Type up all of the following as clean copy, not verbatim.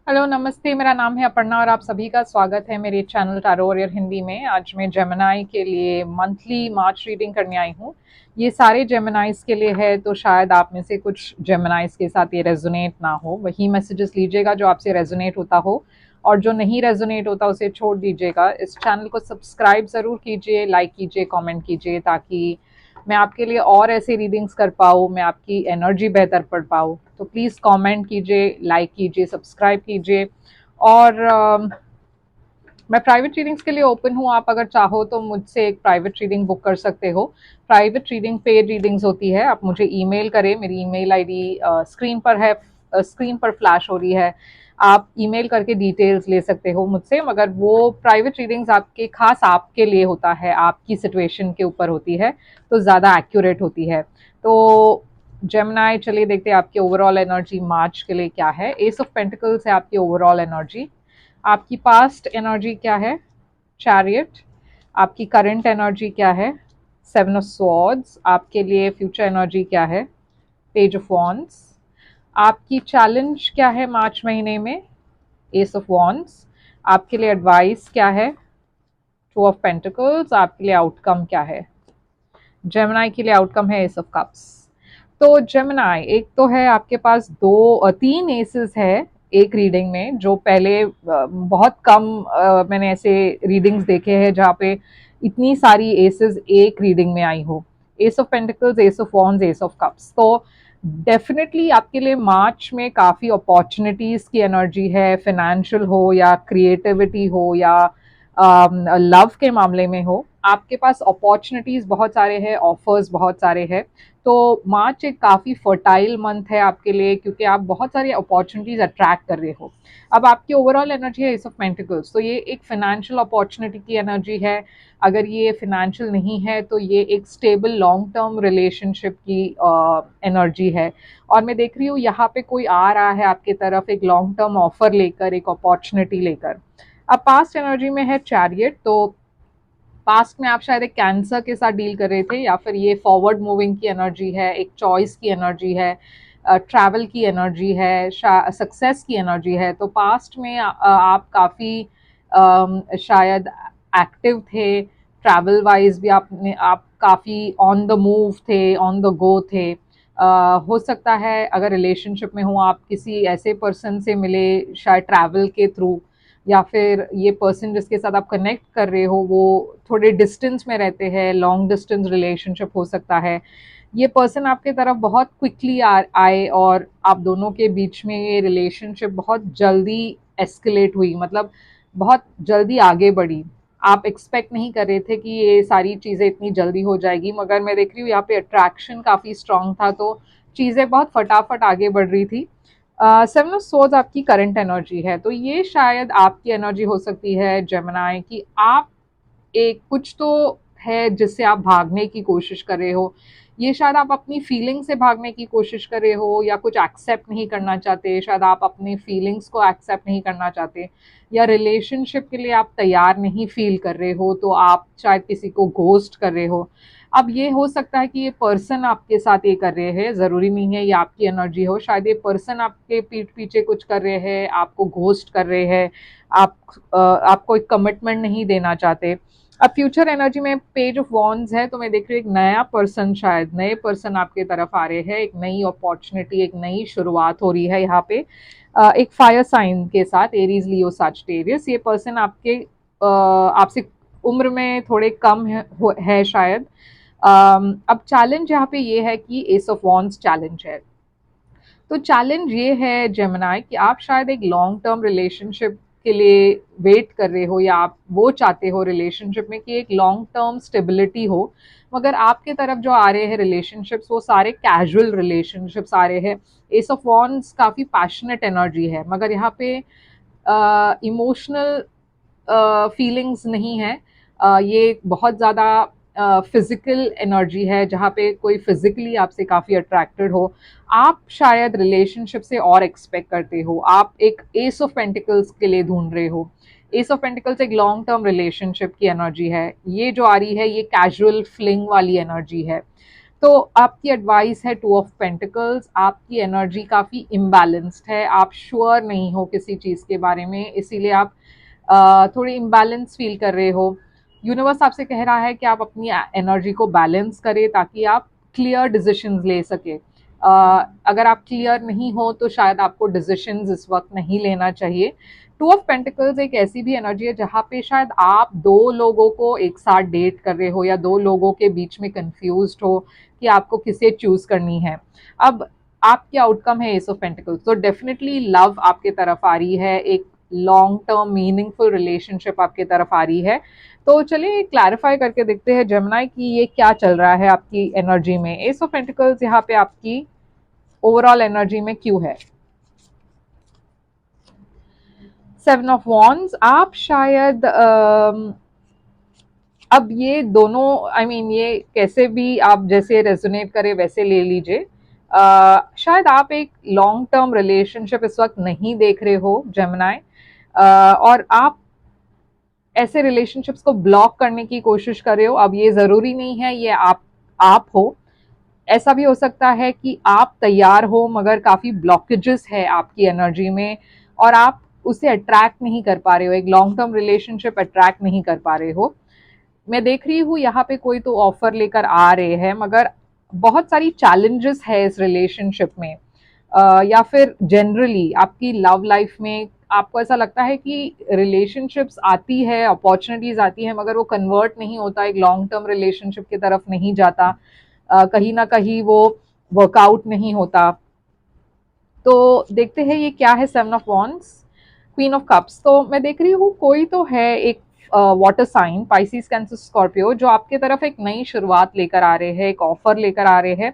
Hello नमस्ते, मेरा नाम है अपर्णा और आप सभी का स्वागत है मेरे चैनल टैरो वॉरियर हिंदी में। आज मैं जेमिनी के लिए मंथली मार्च रीडिंग करने आई हूँ। ये सारे जेमिनाइज के लिए है, तो शायद आप में से कुछ जेमिनाइज के साथ ये रेजोनेट ना हो। वही मैसेजेस लीजिएगा जो आपसे रेजोनेट होता हो, और जो नहीं रेजोनेट होता उसे छोड़ दीजिएगा। इस चैनल को सब्सक्राइब ज़रूर कीजिए, लाइक कीजिए, कमेंट कीजिए, ताकि मैं आपके लिए और ऐसे रीडिंग्स कर पाऊँ, मैं आपकी एनर्जी बेहतर पढ़ पाऊँ। तो प्लीज़ कमेंट कीजिए, लाइक कीजिए, सब्सक्राइब कीजिए। और मैं प्राइवेट रीडिंग्स के लिए ओपन हूँ। आप अगर चाहो तो मुझसे एक प्राइवेट रीडिंग बुक कर सकते हो। प्राइवेट रीडिंग पेड रीडिंग्स होती है। आप मुझे ईमेल करें, मेरी ईमेल आईडी स्क्रीन पर है, स्क्रीन पर फ्लैश हो रही है। आप ईमेल करके डिटेल्स ले सकते हो मुझसे, मगर वो प्राइवेट रीडिंग्स आपके खास आपके लिए होता है, आपकी सिचुएशन के ऊपर होती है, तो ज़्यादा एक्यूरेट होती है। तो जेमिनी, चलिए देखते हैं आपकी ओवरऑल एनर्जी मार्च के लिए क्या है। एस ऑफ पेंटिकल्स है आपकी ओवरऑल एनर्जी। आपकी पास्ट एनर्जी क्या है? चैरियट। आपकी करंट एनर्जी क्या है? Seven of swords. आपके लिए फ्यूचर एनर्जी क्या है? Page of wands. आपकी चैलेंज क्या है मार्च महीने में? S of wands. आपके लिए एडवाइस क्या है? Two of pentacles. आपके लिए आउटकम क्या है? जेमिनी के लिए आउटकम है एस ऑफ कप्स। तो जेमिनी, एक तो है आपके पास तीन एसेस है एक रीडिंग में, जो पहले बहुत कम मैंने ऐसे रीडिंग्स देखे हैं जहाँ पे इतनी सारी एसेस एक रीडिंग में आई हो। S of pentacles, S of wands, S of cups. तो डेफिनेटली आपके लिए मार्च में काफ़ी अपॉर्चुनिटीज़ की एनर्जी है, फाइनेंशियल हो या क्रिएटिविटी हो या लव के मामले में हो। आपके पास अपॉर्चुनिटीज़ बहुत सारे हैं, ऑफर्स बहुत सारे हैं। तो मार्च एक काफ़ी फर्टाइल मंथ है आपके लिए, क्योंकि आप बहुत सारी अपॉर्चुनिटीज़ अट्रैक्ट कर रहे हो। अब आपकी ओवरऑल एनर्जी है एस ऑफ पेंटिकल्स, तो ये एक फाइनेंशियल अपॉर्चुनिटी की एनर्जी है। अगर ये फाइनेंशियल नहीं है तो ये एक स्टेबल लॉन्ग टर्म रिलेशनशिप की एनर्जी है। और मैं देख रही हूँ यहाँ पे कोई आ रहा है आपके तरफ एक लॉन्ग टर्म ऑफर लेकर, एक अपॉर्चुनिटी लेकर। अब पास्ट एनर्जी में है चैरियट। तो पास्ट में आप शायद एक कैंसर के साथ डील कर रहे थे, या फिर ये फॉरवर्ड मूविंग की एनर्जी है, एक चॉइस की एनर्जी है, ट्रैवल की एनर्जी है, सक्सेस की एनर्जी है। तो पास्ट में आप काफ़ी शायद एक्टिव थे, ट्रैवल वाइज भी आपने आप काफ़ी ऑन द मूव थे, ऑन द गो थे। हो सकता है अगर रिलेशनशिप में हो आप किसी ऐसे पर्सन से मिले शायद ट्रैवल के थ्रू, या फिर ये पर्सन जिसके साथ आप कनेक्ट कर रहे हो वो थोड़े डिस्टेंस में रहते हैं, लॉन्ग डिस्टेंस रिलेशनशिप हो सकता है। ये पर्सन आपके तरफ बहुत क्विकली आए और आप दोनों के बीच में ये रिलेशनशिप बहुत जल्दी एस्केलेट हुई, मतलब बहुत जल्दी आगे बढ़ी। आप एक्सपेक्ट नहीं कर रहे थे कि ये सारी चीज़ें इतनी जल्दी हो जाएगी, मगर मैं देख रही हूँ यहाँ पे अट्रैक्शन काफ़ी स्ट्रांग था, तो चीज़ें बहुत फटाफट आगे बढ़ रही थी। सेवन ऑफ सोर्ड्स आपकी करंट एनर्जी है, तो ये शायद आपकी एनर्जी हो सकती है जेमिनी कि आप एक कुछ तो है जिससे आप भागने की कोशिश कर रहे हो। ये शायद आप अपनी फीलिंग से भागने की कोशिश कर रहे हो, या कुछ एक्सेप्ट नहीं करना चाहते, शायद आप अपनी फीलिंग्स को एक्सेप्ट नहीं करना चाहते, या रिलेशनशिप के लिए आप तैयार नहीं फील कर रहे हो, तो आप शायद किसी को घोस्ट कर रहे हो। अब ये हो सकता है कि ये पर्सन आपके साथ ये कर रहे हैं, ज़रूरी नहीं है ये आपकी एनर्जी हो। शायद ये पर्सन आपके पीठ पीछे कुछ कर रहे हैं, आपको घोस्ट कर रहे हैं, आप आपको एक कमिटमेंट नहीं देना चाहते। अब फ्यूचर एनर्जी में पेज ऑफ वॉन्ड्स है, तो मैं देख रही हूँ एक नया पर्सन, शायद नए पर्सन आपके तरफ आ रहे हैं, एक नई अपॉर्चुनिटी, एक नई शुरुआत हो रही है यहाँ पे। एक फायर साइन के साथ, एरीज, लियो, सजिटेरियस। ये पर्सन आपके आपसे उम्र में थोड़े कम है शायद। अब चैलेंज यहाँ पे ये है कि एस ऑफ वॉन्ड्स चैलेंज है। तो चैलेंज ये है जेमिनी कि आप शायद एक लॉन्ग टर्म रिलेशनशिप के लिए वेट कर रहे हो, या आप वो चाहते हो रिलेशनशिप में कि एक लॉन्ग टर्म स्टेबिलिटी हो, मगर आपके तरफ जो आ रहे हैं रिलेशनशिप्स वो सारे कैजुअल रिलेशनशिप्स आ रहे हैं। एस ऑफ वॉन्ड्स काफ़ी पैशनेट एनर्जी है, मगर यहाँ पे इमोशनल फीलिंग्स नहीं है। ये बहुत ज़्यादा फिजिकल एनर्जी है, जहाँ पे कोई फिजिकली आपसे काफ़ी अट्रैक्टेड हो। आप शायद रिलेशनशिप से और एक्सपेक्ट करते हो, आप एक एस ऑफ पेंटिकल्स के लिए ढूंढ रहे हो। एस ऑफ पेंटिकल्स एक लॉन्ग टर्म रिलेशनशिप की एनर्जी है। ये जो आ रही है ये कैजुअल फ्लिंग वाली एनर्जी है। तो आपकी एडवाइस है 2 ऑफ पेंटिकल्स, आपकी एनर्जी काफ़ी इम्बैलेंस्ड है, आप श्योर नहीं हो किसी चीज़ के बारे में, इसीलिए आप थोड़ी इम्बैलेंस फील कर रहे हो। यूनिवर्स आपसे कह रहा है कि आप अपनी एनर्जी को बैलेंस करें ताकि आप क्लियर डिसीजंस ले सके। अगर आप क्लियर नहीं हो तो शायद आपको डिसीजंस इस वक्त नहीं लेना चाहिए। 2 ऑफ पेंटिकल्स एक ऐसी भी एनर्जी है जहाँ पे शायद आप 2 लोगों को एक साथ डेट कर रहे हो या 2 लोगों के बीच में कंफ्यूज्ड हो कि आपको किसे चूज करनी है। अब आपके आउटकम है एस ऑफ पेंटिकल्स, तो डेफिनेटली लव आपके तरफ आ रही है, एक लॉन्ग टर्म मीनिंगफुल रिलेशनशिप आपके तरफ आ रही है। तो चलिए क्लैरिफाई करके देखते हैं जेमिनी की ये क्या चल रहा है आपकी एनर्जी में। एस ऑफ पेंटिकल्स यहाँ पे आपकी ओवरऑल एनर्जी में क्यों है। 7 ऑफ वॉन्ड्स, आप शायद अब ये दोनों ये कैसे भी आप जैसे रेजोनेट करे वैसे ले लीजिए। शायद आप एक लॉन्ग टर्म रिलेशनशिप इस वक्त नहीं देख रहे हो जेमिनी, और आप ऐसे रिलेशनशिप्स को ब्लॉक करने की कोशिश कर रहे हो। अब ये जरूरी नहीं है ये आप हो, ऐसा भी हो सकता है कि आप तैयार हो मगर काफी ब्लॉकेजेस है आपकी एनर्जी में और आप उसे अट्रैक्ट नहीं कर पा रहे हो, एक लॉन्ग टर्म रिलेशनशिप अट्रैक्ट नहीं कर पा रहे हो। मैं देख रही हूँ यहाँ पे कोई तो ऑफर लेकर आ रहे हैं मगर बहुत सारी चैलेंजेस है इस रिलेशनशिप में, या फिर जनरली आपकी लव लाइफ में आपको ऐसा लगता है कि रिलेशनशिप्स आती है, अपॉर्चुनिटीज आती है मगर वो कन्वर्ट नहीं होता, एक लॉन्ग टर्म रिलेशनशिप की तरफ नहीं जाता, कहीं ना कहीं वो वर्कआउट नहीं होता। तो देखते हैं ये क्या है। 7 of wands, queen of cups, तो मैं देख रही हूँ कोई तो है एक water sign, Pisces, Cancer, Scorpio, जो आपके तरफ एक नई शुरुआत लेकर आ रहे हैं, एक ऑफर लेकर आ रहे हैं।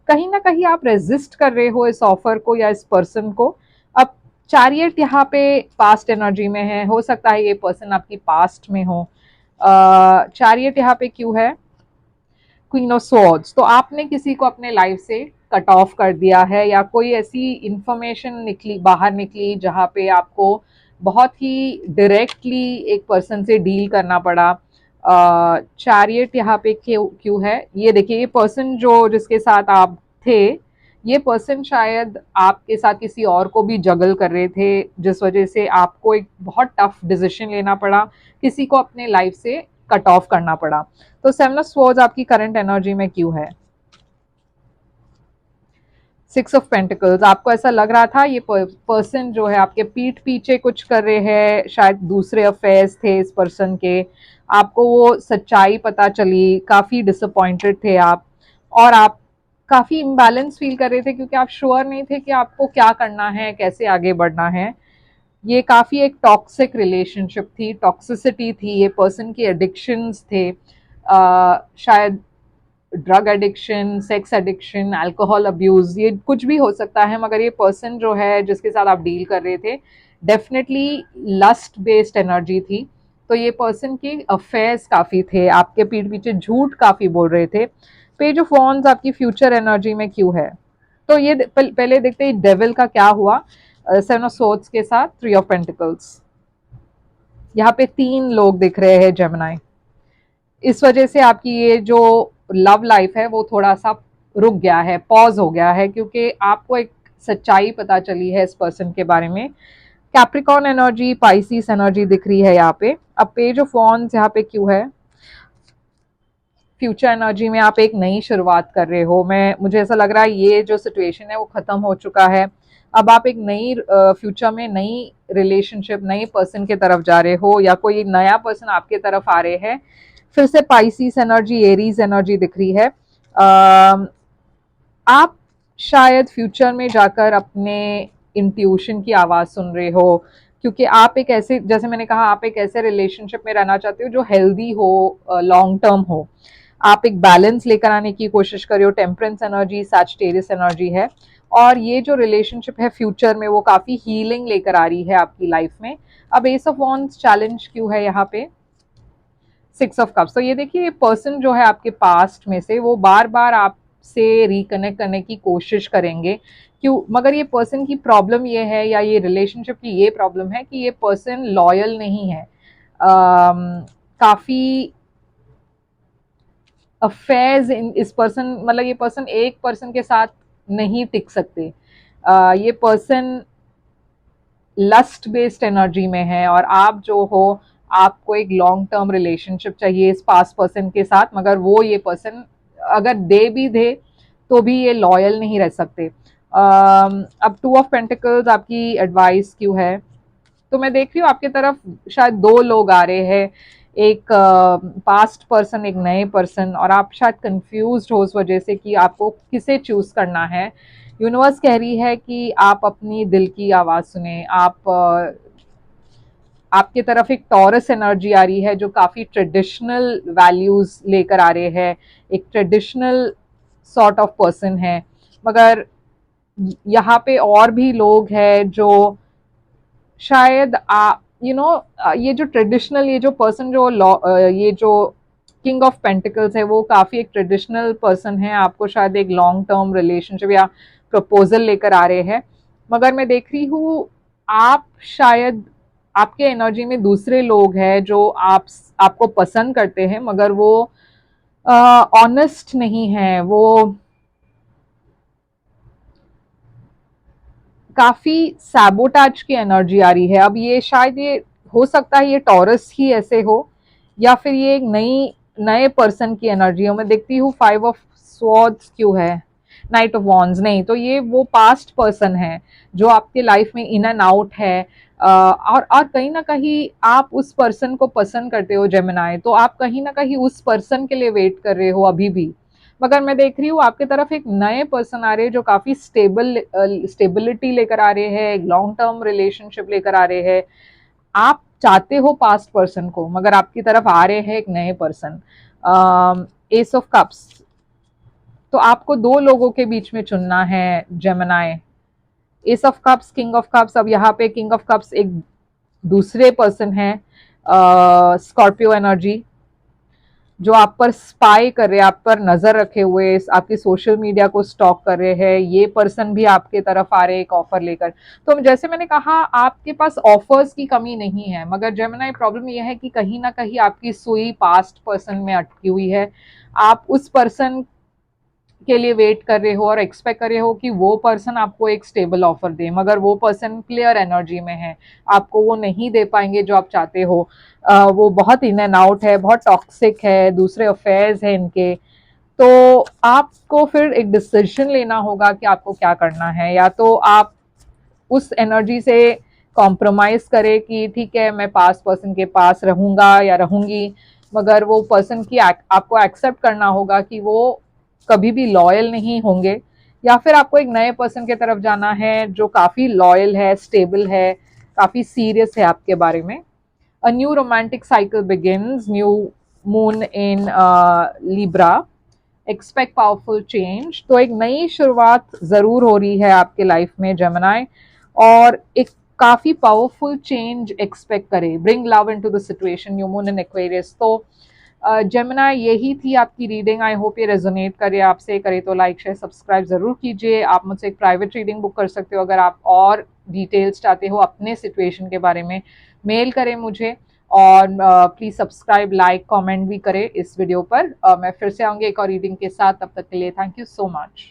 कहीं ना कहीं आप रेजिस्ट कर रहे हो इस ऑफर को या इस पर्सन को। अब चैरियट यहाँ पे पास्ट एनर्जी में है, हो सकता है ये पर्सन आपकी पास्ट में हो। चैरियट यहाँ पे क्यों है, क्वीन ऑफ स्वॉर्ड्स, तो आपने किसी को अपने लाइफ से कट ऑफ कर दिया है या कोई ऐसी इंफॉर्मेशन निकली बाहर निकली जहाँ पे आपको बहुत ही डायरेक्टली एक पर्सन से डील करना पड़ा। चैरियट यहाँ पे क्यों क्यों है, ये देखिए ये पर्सन जो जिसके साथ आप थे, ये पर्सन शायद आपके साथ किसी और को भी जगल कर रहे थे जिस वजह से आपको एक बहुत टफ डिसीजन लेना पड़ा, किसी को अपने लाइफ से कट ऑफ करना पड़ा। तो 7 ऑफ स्वॉर्ड्स आपकी करंट एनर्जी में क्यों है। 6 ऑफ पेंटिकल्स, आपको ऐसा लग रहा था ये पर्सन जो है आपके पीठ पीछे कुछ कर रहे हैं, शायद दूसरे अफेयर्स थे इस पर्सन के, आपको वो सच्चाई पता चली, काफी डिसअपॉइंटेड थे आप, और आप काफी इम्बैलेंस फील कर रहे थे क्योंकि आप श्योर नहीं थे कि आपको क्या करना है, कैसे आगे बढ़ना है। ये काफी एक टॉक्सिक रिलेशनशिप थी, टॉक्सिसिटी थी, ये पर्सन की एडिक्शंस थे, शायद drug addiction, sex addiction, alcohol abuse, ये कुछ भी हो सकता है मगर ये पर्सन जो है जिसके साथ आप डील कर रहे थे डेफिनेटली लस्ट बेस्ड एनर्जी थी। तो ये पर्सन के अफेयर्स काफ़ी थे, आपके पीठ पीछे झूठ काफ़ी बोल रहे थे। पेज ऑफ वॉन्ड्स आपकी फ्यूचर एनर्जी में क्यों है, तो ये पहले देखते हैं डेविल का क्या हुआ 7 ऑफ स्वॉर्ड्स के साथ 3 ऑफ पेंटिकल्स। यहाँ पे 3 लोग दिख रहे हैं जेमिनी, इस वजह से आपकी ये जो लव लाइफ है वो थोड़ा सा रुक गया है, पॉज हो गया है, क्योंकि आपको एक सच्चाई पता चली है इस पर्सन के बारे में। कैप्रिकॉर्न एनर्जी, पाइसिस एनर्जी दिख रही है यहाँ पे। अब पेज ऑफ वॉन्ड्स यहाँ पे क्यों है, फ्यूचर एनर्जी में आप एक नई शुरुआत कर रहे हो। मुझे ऐसा लग रहा है ये जो सिचुएशन है वो खत्म हो चुका है, अब आप एक नई फ्यूचर में नई रिलेशनशिप, नए पर्सन के तरफ जा रहे हो या कोई नया पर्सन आपके तरफ आ रहे हैं। फिर से पाइसिस एनर्जी, एरीज एनर्जी दिख रही है। आप शायद फ्यूचर में जाकर अपने इंट्यूशन की आवाज़ सुन रहे हो, क्योंकि आप एक ऐसे, जैसे मैंने कहा, आप एक ऐसे रिलेशनशिप में रहना चाहते हो जो हेल्दी हो, लॉन्ग टर्म हो, आप एक बैलेंस लेकर आने की कोशिश कर रहे हो। टेम्परेंस एनर्जी, सैजिटेरियस एनर्जी है, और ये जो रिलेशनशिप है फ्यूचर में वो काफ़ी हीलिंग लेकर आ रही है आपकी लाइफ में। अब एस ऑफ वॉन्ड्स चैलेंज क्यों है यहाँ पे, 6 ऑफ कप्स, तो ये देखिए ये पर्सन जो है आपके पास्ट में से वो बार बार आपसे रिकनेक्ट करने की कोशिश करेंगे, क्यों, मगर ये पर्सन की प्रॉब्लम ये है या ये रिलेशनशिप की ये प्रॉब्लम है कि ये पर्सन लॉयल नहीं है, काफ़ी अफेयर्स इन इस पर्सन, मतलब ये पर्सन एक पर्सन के साथ नहीं टिक सकते। ये पर्सन लस्ट बेस्ड एनर्जी में है, और आप जो हो, आपको एक लॉन्ग टर्म रिलेशनशिप चाहिए इस पास्ट पर्सन के साथ, मगर वो ये पर्सन अगर दे भी दे तो भी ये लॉयल नहीं रह सकते। अब 2 ऑफ पेंटिकल्स आपकी एडवाइस क्यों है? तो मैं देख रही हूँ आपके तरफ शायद 2 लोग आ रहे हैं, एक पास्ट पर्सन, एक नए पर्सन, और आप शायद कंफ्यूज्ड हो उस वजह से कि आपको किसे चूज करना है। यूनिवर्स कह रही है कि आप अपनी दिल की आवाज़ सुने। आपके तरफ एक टॉरस एनर्जी आ रही है जो काफ़ी ट्रेडिशनल वैल्यूज़ लेकर आ रहे हैं, एक ट्रेडिशनल सॉर्ट ऑफ पर्सन है। मगर यहाँ पे और भी लोग हैं जो शायद ये जो ट्रेडिशनल, ये जो पर्सन जो ये जो किंग ऑफ पेंटिकल्स है, वो काफ़ी एक ट्रेडिशनल पर्सन है। आपको शायद एक लॉन्ग टर्म रिलेशनशिप या प्रपोजल लेकर आ रहे हैं। मगर मैं देख रही हूँ आप शायद, आपके एनर्जी में दूसरे लोग हैं जो आपको पसंद करते हैं, मगर वो ऑनेस्ट नहीं है, वो काफी सैबोटाज की एनर्जी आ रही है। अब ये शायद, ये हो सकता है ये टॉरस ही ऐसे हो, या फिर ये एक नए पर्सन की एनर्जी हो। मैं देखती हूँ 5 ऑफ स्वॉर्ड्स क्यों है, नाइट ऑफ वॉन्ड्स नहीं, तो ये वो पास्ट पर्सन है जो आपके लाइफ में इन एंड आउट है। और कहीं ना कहीं आप उस पर्सन को पसंद करते हो जेमिनाई, तो आप कहीं ना कहीं उस पर्सन के लिए वेट कर रहे हो अभी भी। मगर मैं देख रही हूँ आपके तरफ एक नए पर्सन आ रहे हैं जो काफी स्टेबिलिटी लेकर आ रहे हैं, एक लॉन्ग टर्म रिलेशनशिप लेकर आ रहे हैं। आप चाहते हो पास्ट पर्सन को, मगर आपकी तरफ आ रहे हैं एक नए पर्सन। एस ऑफ कप्स, तो आपको 2 लोगों के बीच में चुनना है Gemini. S of cups, king of cups. अब यहाँ पे किंग ऑफ कप्स एक दूसरे पर्सन है, स्कॉर्पियो एनर्जी, जो आप पर स्पाई कर रहे हैं, आप पर नजर रखे हुए, आपकी सोशल मीडिया को स्टॉक कर रहे हैं। ये पर्सन भी आपके तरफ आ रहे हैं एक ऑफर लेकर। तो जैसे मैंने कहा, आपके पास ऑफर्स की कमी नहीं है, मगर जेमिनी प्रॉब्लम यह है कि कहीं ना कहीं आपकी सुई पास्ट पर्सन में अटकी हुई है। आप उस पर्सन के लिए वेट कर रहे हो और एक्सपेक्ट कर रहे हो कि वो पर्सन आपको एक स्टेबल ऑफर दे, मगर वो पर्सन क्लियर एनर्जी में है, आपको वो नहीं दे पाएंगे जो आप चाहते हो। वो बहुत इन एंड आउट है, बहुत टॉक्सिक है, दूसरे अफेयर्स है इनके। तो आपको फिर एक डिसीजन लेना होगा कि आपको क्या करना है। या तो आप उस एनर्जी से कॉम्प्रोमाइज करें कि ठीक है, मैं पास पर्सन के पास रहूंगा या रहूंगी, मगर वो पर्सन की आपको एक्सेप्ट करना होगा कि वो कभी भी लॉयल नहीं होंगे। या फिर आपको एक नए पर्सन की तरफ जाना है जो काफ़ी लॉयल है, स्टेबल है, काफ़ी सीरियस है आपके बारे में। A new romantic cycle begins, new moon in Libra, expect powerful change। तो एक नई शुरुआत ज़रूर हो रही है आपके लाइफ में जेमिनी, और एक काफ़ी पावरफुल चेंज एक्सपेक्ट करें। Bring love into the situation, new moon in Aquarius. तो जेमिनी, यही थी आपकी रीडिंग। आई होप ये रेजोनेट करे आपसे। करे तो लाइक शेयर सब्सक्राइब ज़रूर कीजिए। आप मुझसे एक प्राइवेट रीडिंग बुक कर सकते हो अगर आप और डिटेल्स चाहते हो अपने सिचुएशन के बारे में। मेल करें मुझे, और प्लीज़ सब्सक्राइब, लाइक, कमेंट भी करें इस वीडियो पर। मैं फिर से आऊँगी एक और रीडिंग के साथ। तब तक के लिए थैंक यू सो मच।